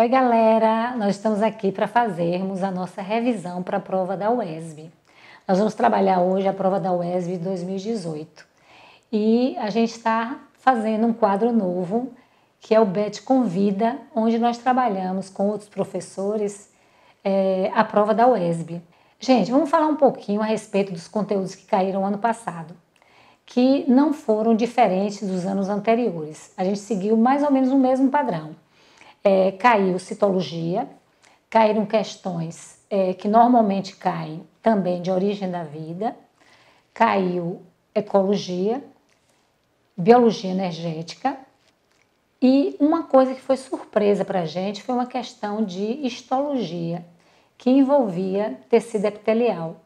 Oi, galera! Nós estamos aqui para fazermos a nossa revisão para a prova da UESB. Nós vamos trabalhar hoje a prova da UESB 2018 e a gente está fazendo um quadro novo que é o BET Convida, onde nós trabalhamos com outros professores a prova da UESB. Gente, vamos falar um pouquinho a respeito dos conteúdos que caíram ano passado, que não foram diferentes dos anos anteriores. A gente seguiu mais ou menos o mesmo padrão. Caiu citologia, caíram questões que normalmente caem também de origem da vida, caiu ecologia, biologia energética e uma coisa que foi surpresa para a gente foi uma questão de histologia, que envolvia tecido epitelial.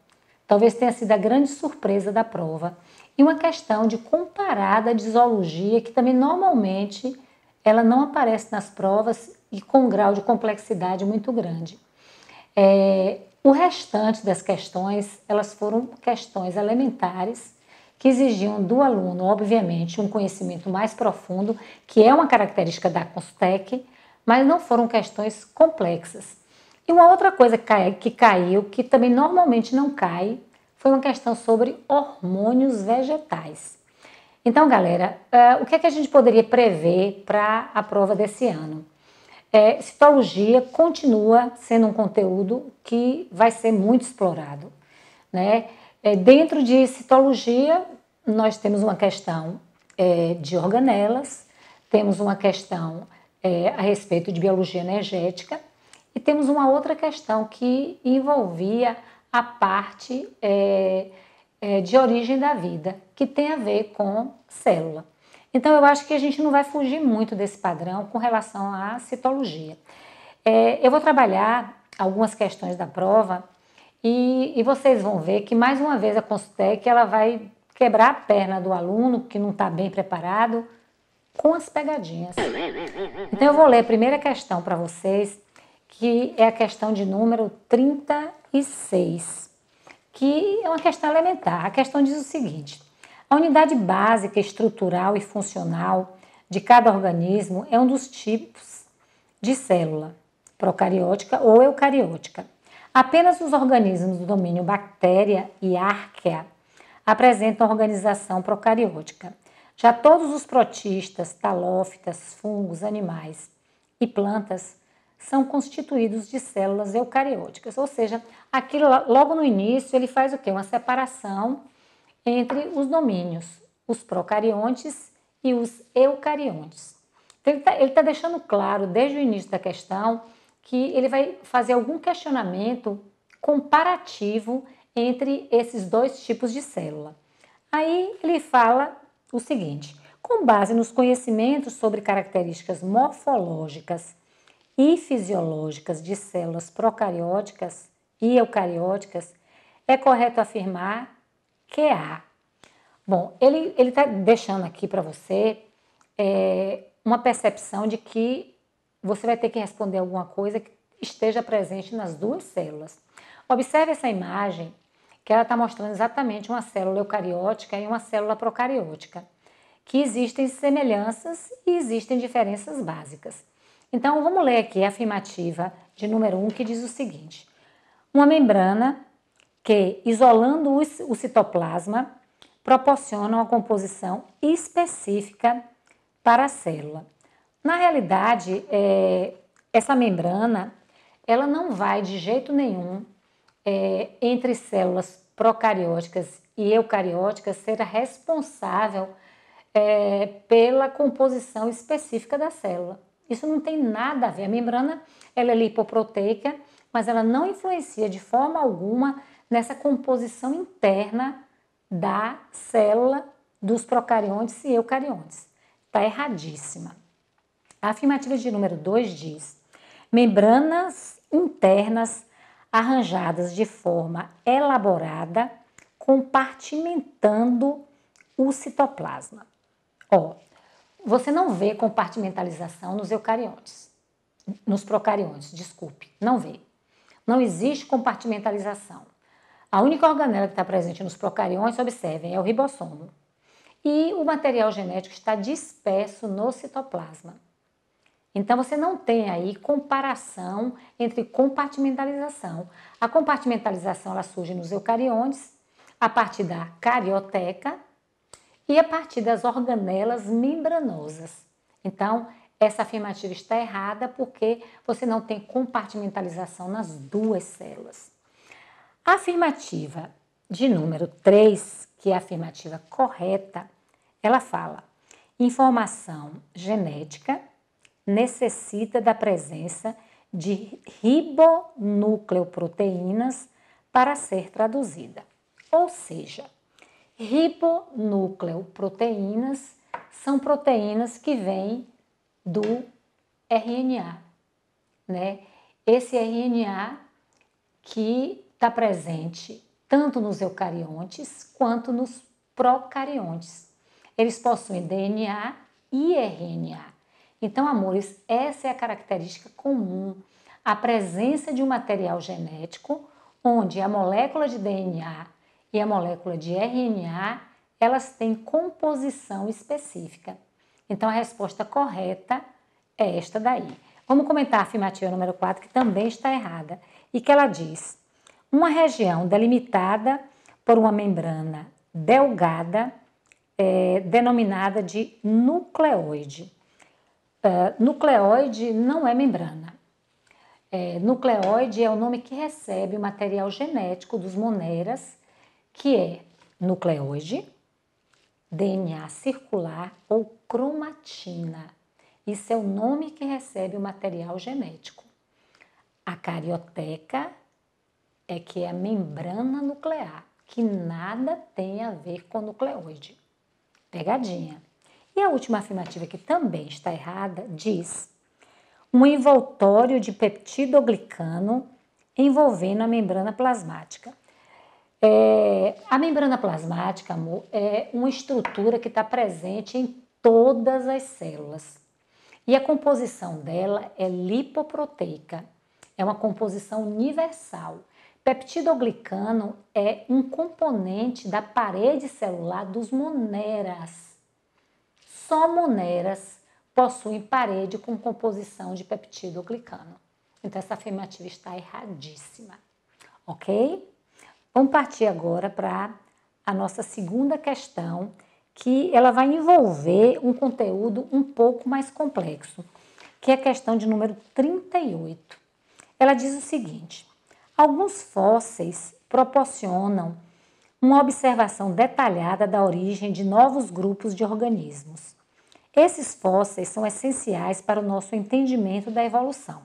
Talvez tenha sido a grande surpresa da prova. E uma questão de comparada de zoologia, que também normalmente ela não aparece nas provas e com um grau de complexidade muito grande. O restante das questões, elas foram questões elementares que exigiam do aluno, obviamente, um conhecimento mais profundo, que é uma característica da Constec, mas não foram questões complexas. E uma outra coisa que caiu, que também normalmente não cai, foi uma questão sobre hormônios vegetais. Então, galera, o que é que a gente poderia prever para a prova desse ano? Citologia continua sendo um conteúdo que vai ser muito explorado, né? Dentro de citologia, nós temos uma questão de organelas, temos uma questão a respeito de biologia energética e temos uma outra questão que envolvia a parte de origem da vida, que tem a ver com célula. Então, eu acho que a gente não vai fugir muito desse padrão com relação à citologia. Eu vou trabalhar algumas questões da prova e vocês vão ver que, mais uma vez, a Constec ela vai quebrar a perna do aluno que não está bem preparado com as pegadinhas. Então, eu vou ler a primeira questão para vocês, que é a questão de número 36, que é uma questão elementar. A questão diz o seguinte: a unidade básica, estrutural e funcional de cada organismo é um dos tipos de célula, procariótica ou eucariótica. Apenas os organismos do domínio bactéria e arquea apresentam organização procariótica. Já todos os protistas, talófitas, fungos, animais e plantas são constituídos de células eucarióticas, ou seja, aquilo logo no início ele faz o quê? Uma separação entre os domínios, os procariontes e os eucariontes. Então, ele tá deixando claro desde o início da questão que ele vai fazer algum questionamento comparativo entre esses dois tipos de célula. Aí ele fala o seguinte: com base nos conhecimentos sobre características morfológicas e fisiológicas de células procarióticas e eucarióticas, é correto afirmar que há. Bom, ele está deixando aqui para você uma percepção de que você vai ter que responder alguma coisa que esteja presente nas duas células. Observe essa imagem, que ela está mostrando exatamente uma célula eucariótica e uma célula procariótica, que existem semelhanças e existem diferenças básicas. Então, vamos ler aqui a afirmativa de número 1, que diz o seguinte: uma membrana que, isolando o citoplasma, proporciona uma composição específica para a célula. Na realidade, essa membrana, ela não vai de jeito nenhum entre células procarióticas e eucarióticas ser a responsável pela composição específica da célula. Isso não tem nada a ver. A membrana ela é lipoproteica, mas ela não influencia de forma alguma nessa composição interna da célula dos procariontes e eucariontes. Está erradíssima. A afirmativa de número 2 diz: membranas internas arranjadas de forma elaborada, compartimentando o citoplasma. Você não vê compartimentalização nos eucariontes, nos procariontes, desculpe, não vê. Não existe compartimentalização. A única organela que está presente nos procariontes, observem, é o ribossomo. E o material genético está disperso no citoplasma. Então, você não tem aí comparação entre compartimentalização. A compartimentalização ela surge nos eucariontes, a partir da carioteca e a partir das organelas membranosas. Então, essa afirmativa está errada porque você não tem compartimentalização nas duas células. A afirmativa de número 3, que é a afirmativa correta, ela fala: informação genética necessita da presença de ribonucleoproteínas para ser traduzida. Ou seja, ribonucleoproteínas são proteínas que vêm do RNA, né? Esse RNA que está presente tanto nos eucariontes quanto nos procariontes. Eles possuem DNA e RNA. Então, amores, essa é a característica comum, a presença de um material genético onde a molécula de DNA e a molécula de RNA, elas têm composição específica. Então, a resposta correta é esta daí. Vamos comentar a afirmativa número 4, que também está errada, e que ela diz: uma região delimitada por uma membrana delgada denominada de nucleoide. Nucleoide não é membrana. Nucleoide é o nome que recebe o material genético dos moneras, que é nucleoide, DNA circular ou cromatina. Isso é o nome que recebe o material genético. A carioteca é que é a membrana nuclear, que nada tem a ver com nucleoide. Pegadinha. E a última afirmativa, que também está errada, diz: um envoltório de peptidoglicano envolvendo a membrana plasmática. A membrana plasmática, amor, é uma estrutura que está presente em todas as células. E a composição dela é lipoproteica. É uma composição universal. Peptidoglicano é um componente da parede celular dos moneras. Só moneras possuem parede com composição de peptidoglicano. Então, essa afirmativa está erradíssima. Ok? Vamos partir agora para a nossa segunda questão, que ela vai envolver um conteúdo um pouco mais complexo, que é a questão de número 38. Ela diz o seguinte: alguns fósseis proporcionam uma observação detalhada da origem de novos grupos de organismos. Esses fósseis são essenciais para o nosso entendimento da evolução.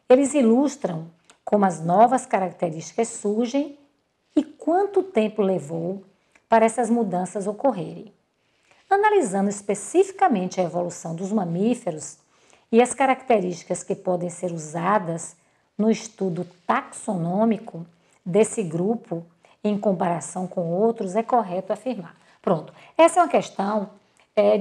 Eles ilustram como as novas características surgem e quanto tempo levou para essas mudanças ocorrerem. Analisando especificamente a evolução dos mamíferos e as características que podem ser usadas no estudo taxonômico desse grupo em comparação com outros, é correto afirmar. Pronto, essa é uma questão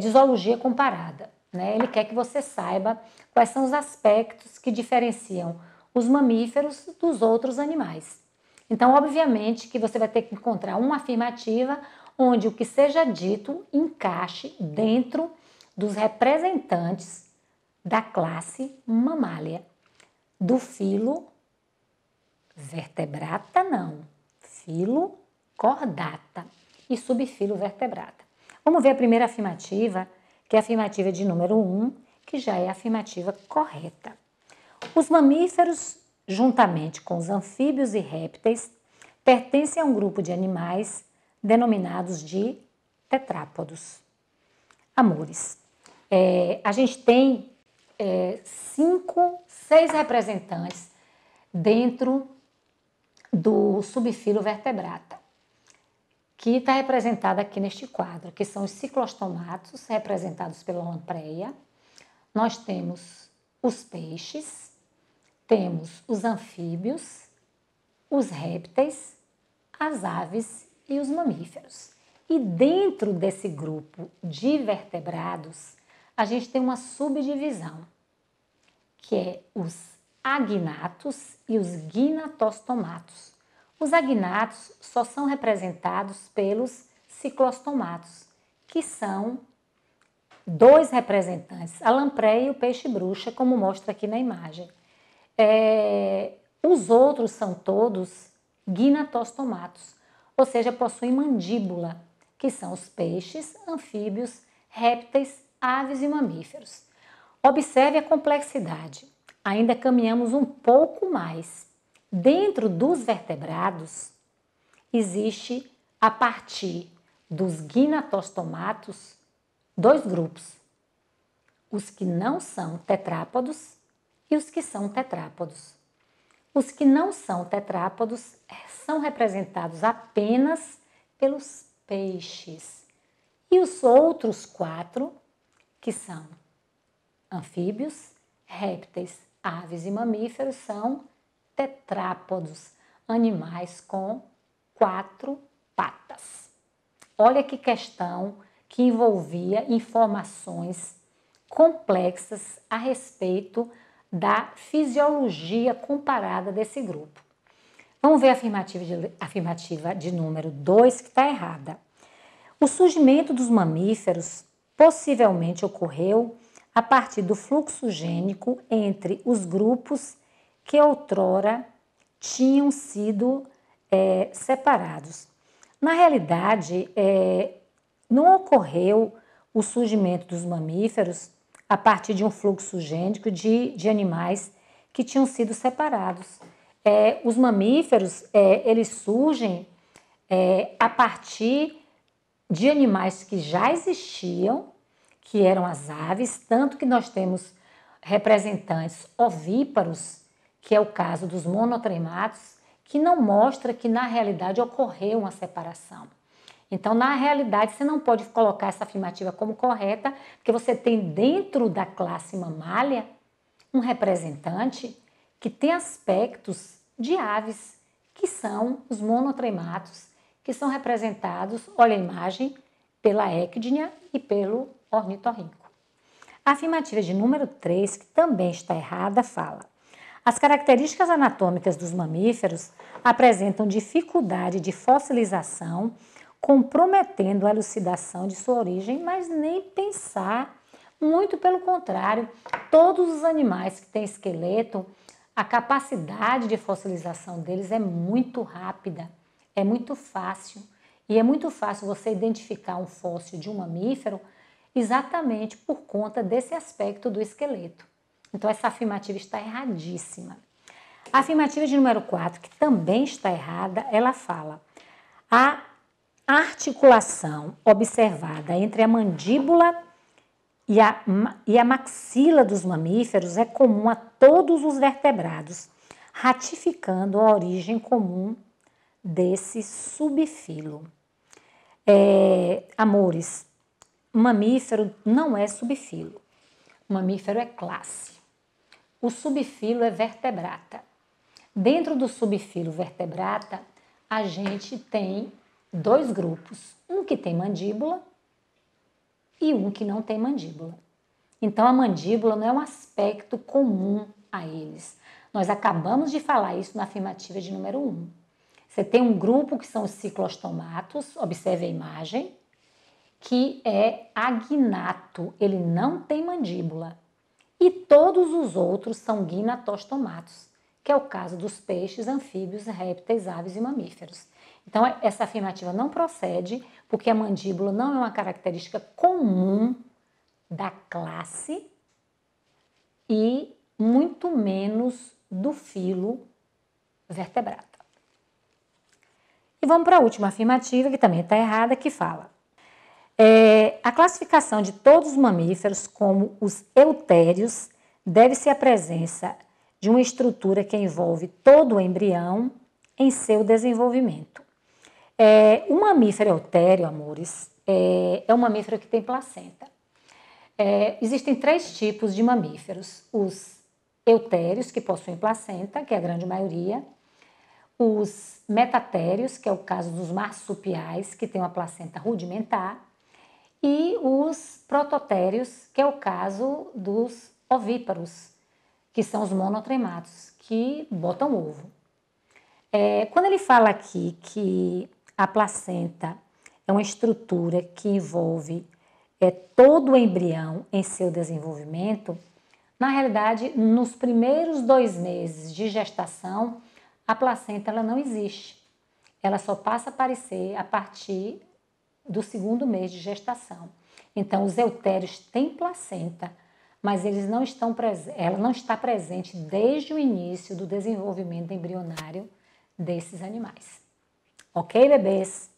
de zoologia comparada, né? Ele quer que você saiba quais são os aspectos que diferenciam os mamíferos dos outros animais. Então, obviamente, que você vai ter que encontrar uma afirmativa onde o que seja dito encaixe dentro dos representantes da classe mamália. Do filo vertebrata, não. Filo cordata e subfilo vertebrata. Vamos ver a primeira afirmativa, que é a afirmativa de número 1, que já é a afirmativa correta. Os mamíferos, juntamente com os anfíbios e répteis, pertencem a um grupo de animais denominados de tetrápodos. Amores, a gente tem 6 representantes dentro do subfilo vertebrata, que está representado aqui neste quadro, que são os ciclostomatos, representados pela lampreia. Nós temos os peixes, temos os anfíbios, os répteis, as aves e os mamíferos. E dentro desse grupo de vertebrados, a gente tem uma subdivisão, que é os agnatos e os gnatostomatos. Os agnatos só são representados pelos ciclostomatos, que são dois representantes, a lampreia e o peixe-bruxa, como mostra aqui na imagem. Os outros são todos gnatostomatos, ou seja, possuem mandíbula, que são os peixes, anfíbios, répteis, aves e mamíferos. Observe a complexidade. Ainda caminhamos um pouco mais. Dentro dos vertebrados, existe, a partir dos gnatostomatos, dois grupos. Os que não são tetrápodos e os que são tetrápodos. Os que não são tetrápodos são representados apenas pelos peixes. E os outros quatro, que são anfíbios, répteis, aves e mamíferos, são tetrápodos, animais com 4 patas. Olha que questão que envolvia informações complexas a respeito da fisiologia comparada desse grupo. Vamos ver a afirmativa de número 2, que está errada. O surgimento dos mamíferos possivelmente ocorreu a partir do fluxo gênico entre os grupos que outrora tinham sido separados. Na realidade, não ocorreu o surgimento dos mamíferos a partir de um fluxo gênico de animais que tinham sido separados. Os mamíferos, eles surgem a partir de animais que já existiam, que eram as aves, tanto que nós temos representantes ovíparos, que é o caso dos monotrematos, que não mostra que na realidade ocorreu uma separação. Então, na realidade, você não pode colocar essa afirmativa como correta, porque você tem dentro da classe mamália um representante que tem aspectos de aves, que são os monotrematos, que são representados, olha a imagem, pela équidna e pelo ornitorrinco. A afirmativa de número 3, que também está errada, fala: as características anatômicas dos mamíferos apresentam dificuldade de fossilização, comprometendo a elucidação de sua origem, mas nem pensar, muito pelo contrário, todos os animais que têm esqueleto, a capacidade de fossilização deles é muito rápida, é muito fácil, e é muito fácil você identificar um fóssil de um mamífero exatamente por conta desse aspecto do esqueleto. Então, essa afirmativa está erradíssima. A afirmativa de número 4, que também está errada, ela fala: a articulação observada entre a mandíbula e a maxila dos mamíferos é comum a todos os vertebrados, ratificando a origem comum desse subfilo. Amores, mamífero não é subfilo, mamífero é classe. O subfilo é vertebrata. Dentro do subfilo vertebrata, a gente tem dois grupos, um que tem mandíbula e um que não tem mandíbula. Então, a mandíbula não é um aspecto comum a eles. Nós acabamos de falar isso na afirmativa de número 1. Você tem um grupo que são os ciclostomatos, observe a imagem, que é agnato, ele não tem mandíbula. E todos os outros são gnatostomatos, que é o caso dos peixes, anfíbios, répteis, aves e mamíferos. Então, essa afirmativa não procede, porque a mandíbula não é uma característica comum da classe e muito menos do filo vertebrata. E vamos para a última afirmativa, que também está errada, que fala: a classificação de todos os mamíferos como os eutérios deve-se à presença de uma estrutura que envolve todo o embrião em seu desenvolvimento. O mamífero eutério, amores, é um mamífero que tem placenta. Existem 3 tipos de mamíferos: os eutérios, que possuem placenta, que é a grande maioria; os metatérios, que é o caso dos marsupiais, que tem uma placenta rudimentar; e os prototérios, que é o caso dos ovíparos, que são os monotrematos, que botam ovo. Quando ele fala aqui que a placenta é uma estrutura que envolve todo o embrião em seu desenvolvimento, na realidade, nos primeiros 2 meses de gestação, a placenta ela não existe. Ela só passa a aparecer a partir do 2º mês de gestação. Então, os eutérios têm placenta, mas ela não está presente desde o início do desenvolvimento embrionário desses animais. Ok, bebês?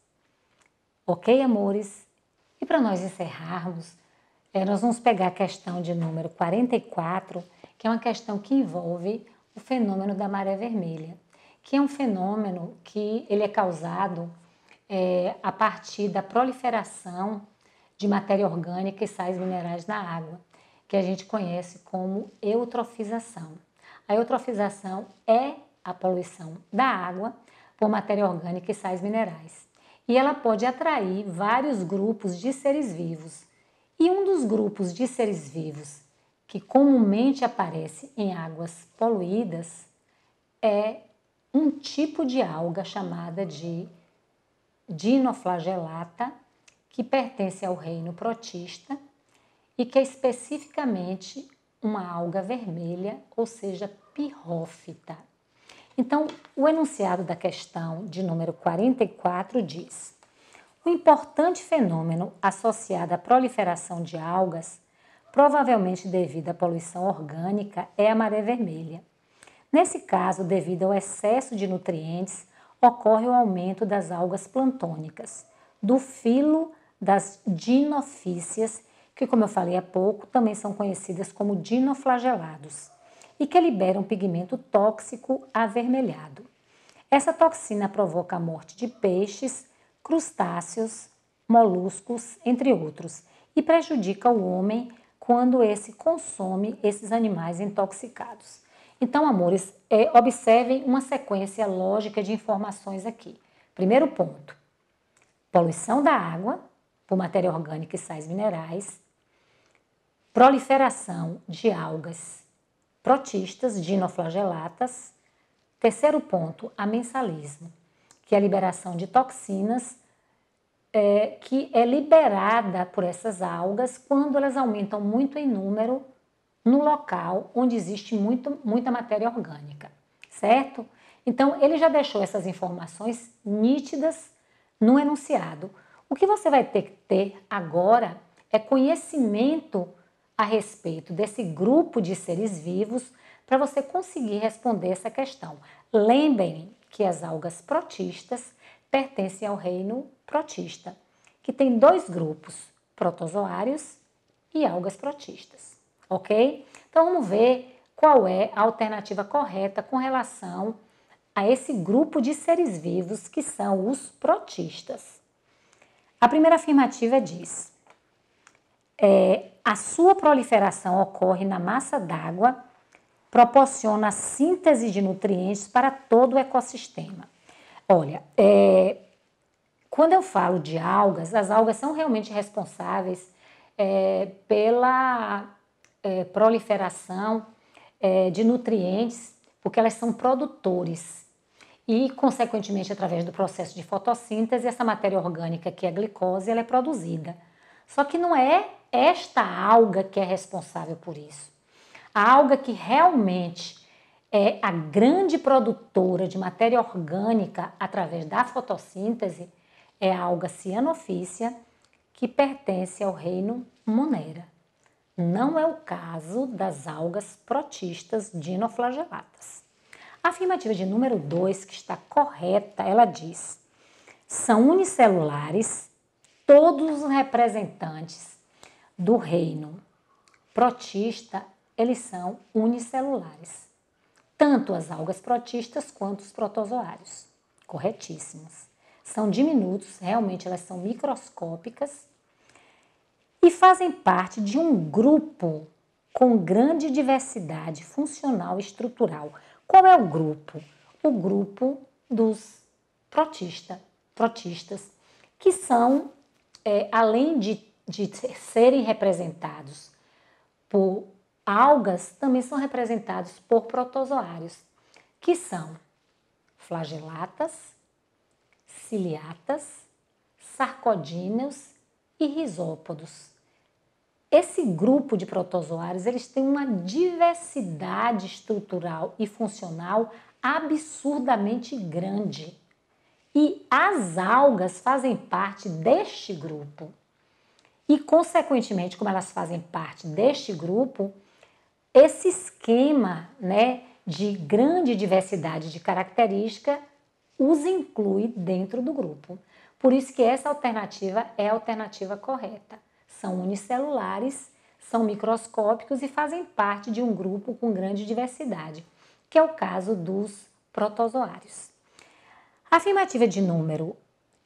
Ok, amores? E para nós encerrarmos, nós vamos pegar a questão de número 44, que é uma questão que envolve o fenômeno da maré vermelha, que é um fenômeno que ele é causado a partir da proliferação de matéria orgânica e sais minerais na água, que a gente conhece como eutrofização. A eutrofização é a poluição da água por matéria orgânica e sais minerais. E ela pode atrair vários grupos de seres vivos. E um dos grupos de seres vivos que comumente aparece em águas poluídas é um tipo de alga chamada de dinoflagelata, que pertence ao reino protista e que é especificamente uma alga vermelha, ou seja, pirrófita. Então, o enunciado da questão de número 44 diz: o importante fenômeno associado à proliferação de algas, provavelmente devido à poluição orgânica, é a maré vermelha. Nesse caso, devido ao excesso de nutrientes, ocorre o aumento das algas plantônicas, do filo das dinofícias, que, como eu falei há pouco, também são conhecidas como dinoflagelados, e que liberam pigmento tóxico avermelhado. Essa toxina provoca a morte de peixes, crustáceos, moluscos, entre outros, e prejudica o homem quando esse consome esses animais intoxicados. Então, amores, observem uma sequência lógica de informações aqui. Primeiro ponto: poluição da água por matéria orgânica e sais minerais, proliferação de algas protistas, dinoflagelatas. Terceiro ponto, amensalismo, que é a liberação de toxinas que é liberada por essas algas quando elas aumentam muito em número no local onde existe muita matéria orgânica, certo? Então, ele já deixou essas informações nítidas no enunciado. O que você vai ter que ter agora é conhecimento a respeito desse grupo de seres vivos para você conseguir responder essa questão. Lembrem que as algas protistas pertencem ao reino protista, que tem 2 grupos, protozoários e algas protistas, ok? Então, vamos ver qual é a alternativa correta com relação a esse grupo de seres vivos que são os protistas. A primeira afirmativa diz: a sua proliferação ocorre na massa d'água, proporciona a síntese de nutrientes para todo o ecossistema. Olha, quando eu falo de algas, as algas são realmente responsáveis pela proliferação de nutrientes, porque elas são produtores e, consequentemente, através do processo de fotossíntese, essa matéria orgânica, que é a glicose, ela é produzida. Só que não é esta alga que é responsável por isso. A alga que realmente é a grande produtora de matéria orgânica através da fotossíntese é a alga cianofícia, que pertence ao reino Monera. Não é o caso das algas protistas dinoflagelatas. A afirmativa de número 2, que está correta, ela diz: são unicelulares todos os representantes do reino protista, eles são unicelulares. Tanto as algas protistas quanto os protozoários. Corretíssimos. São diminutos, realmente elas são microscópicas e fazem parte de um grupo com grande diversidade funcional e estrutural. Qual é o grupo? O grupo dos protistas, que são, além de serem representados por algas, também são representados por protozoários, que são flagelatas, ciliatas, sarcodíneos e risópodos, esse grupo de protozoários, eles têm uma diversidade estrutural e funcional absurdamente grande. E as algas fazem parte deste grupo. E, consequentemente, como elas fazem parte deste grupo, esse esquema, né, de grande diversidade de características os inclui dentro do grupo. Por isso que essa alternativa é a alternativa correta. São unicelulares, são microscópicos e fazem parte de um grupo com grande diversidade, que é o caso dos protozoários. A afirmativa de número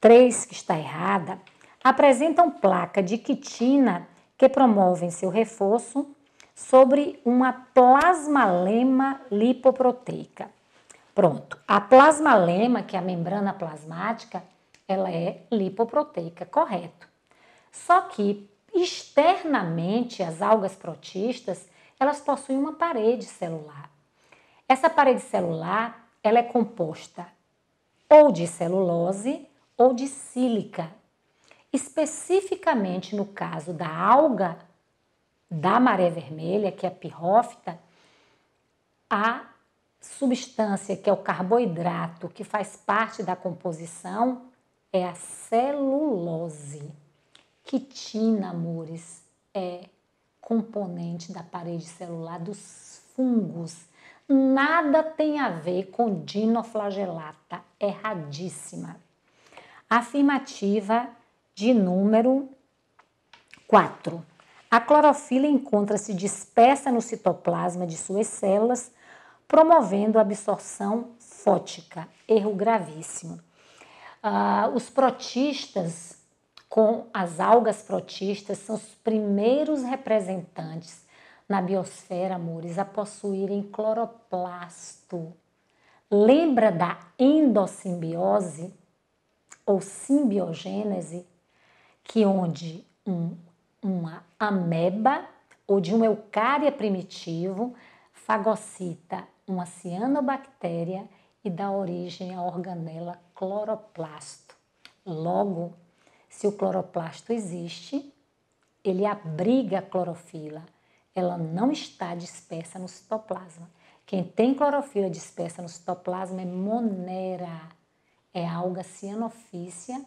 3, que está errada, apresentam placa de quitina que promovem seu reforço sobre uma plasmalema lipoproteica. Pronto, a plasmalema, que é a membrana plasmática, ela é lipoproteica, correto. Só que externamente as algas protistas, elas possuem uma parede celular. Essa parede celular, ela é composta ou de celulose ou de sílica. Especificamente no caso da alga da maré vermelha, que é a pirrófita, a substância que é o carboidrato que faz parte da composição é a celulose. Quitina, amores, é componente da parede celular dos fungos. Nada tem a ver com dinoflagelata, erradíssima. Afirmativa de número 4. A clorofila encontra-se dispersa no citoplasma de suas células, promovendo a absorção fótica. Erro gravíssimo. Os protistas, com as algas protistas, são os primeiros representantes na biosfera, amores, a possuírem cloroplasto. Lembra da endossimbiose ou simbiogênese, que onde uma ameba ou de um eucária primitivo fagocita uma cianobactéria e dá origem à organela cloroplasto. Logo, se o cloroplasto existe, ele abriga a clorofila, ela não está dispersa no citoplasma. Quem tem clorofila dispersa no citoplasma é Monera, é alga cianofícia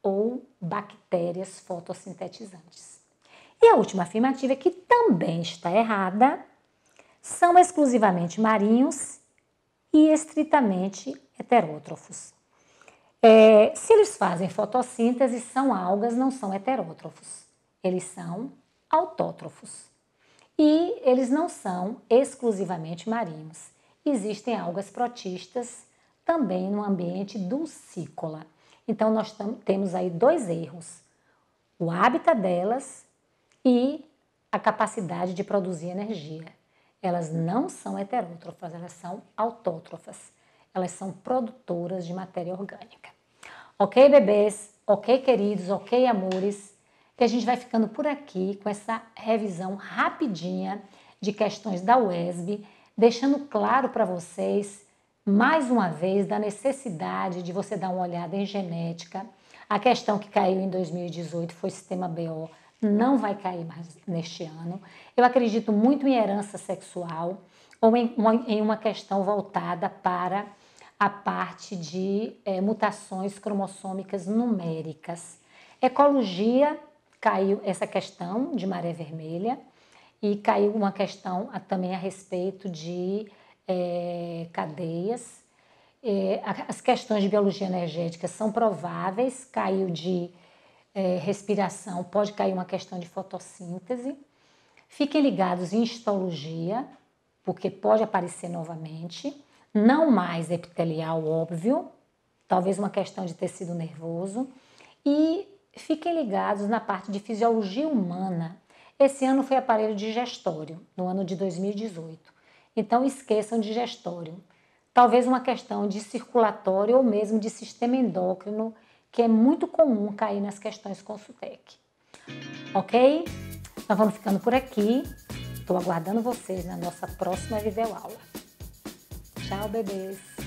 ou bactérias fotossintetizantes. E a última afirmativa, que também está errada, são exclusivamente marinhos e estritamente heterótrofos. Se eles fazem fotossíntese, são algas, não são heterótrofos. Eles são autótrofos. E eles não são exclusivamente marinhos. Existem algas protistas também no ambiente dulcícola. Então, nós temos aí dois erros. O hábitat delas e a capacidade de produzir energia. Elas não são heterótrofas, elas são autótrofas. Elas são produtoras de matéria orgânica. Ok, bebês? Ok, queridos? Ok, amores? Que a gente vai ficando por aqui com essa revisão rapidinha de questões da UESB, deixando claro para vocês, mais uma vez, da necessidade de você dar uma olhada em genética. A questão que caiu em 2018 foi sistema BO, não vai cair mais neste ano. Eu acredito muito em herança sexual ou em uma questão voltada para a parte de mutações cromossômicas numéricas. Ecologia, caiu essa questão de maré vermelha e caiu uma questão também a respeito de cadeias. As questões de biologia energética são prováveis, caiu de respiração, pode cair uma questão de fotossíntese. Fiquem ligados em histologia, porque pode aparecer novamente. Não mais epitelial, óbvio, talvez uma questão de tecido nervoso. E fiquem ligados na parte de fisiologia humana. Esse ano foi aparelho digestório, no ano de 2018. Então, esqueçam digestório. Talvez uma questão de circulatório ou mesmo de sistema endócrino, que é muito comum cair nas questões Consultec. Ok? Nós vamos ficando por aqui. Estou aguardando vocês na nossa próxima videoaula. Tchau, bebês!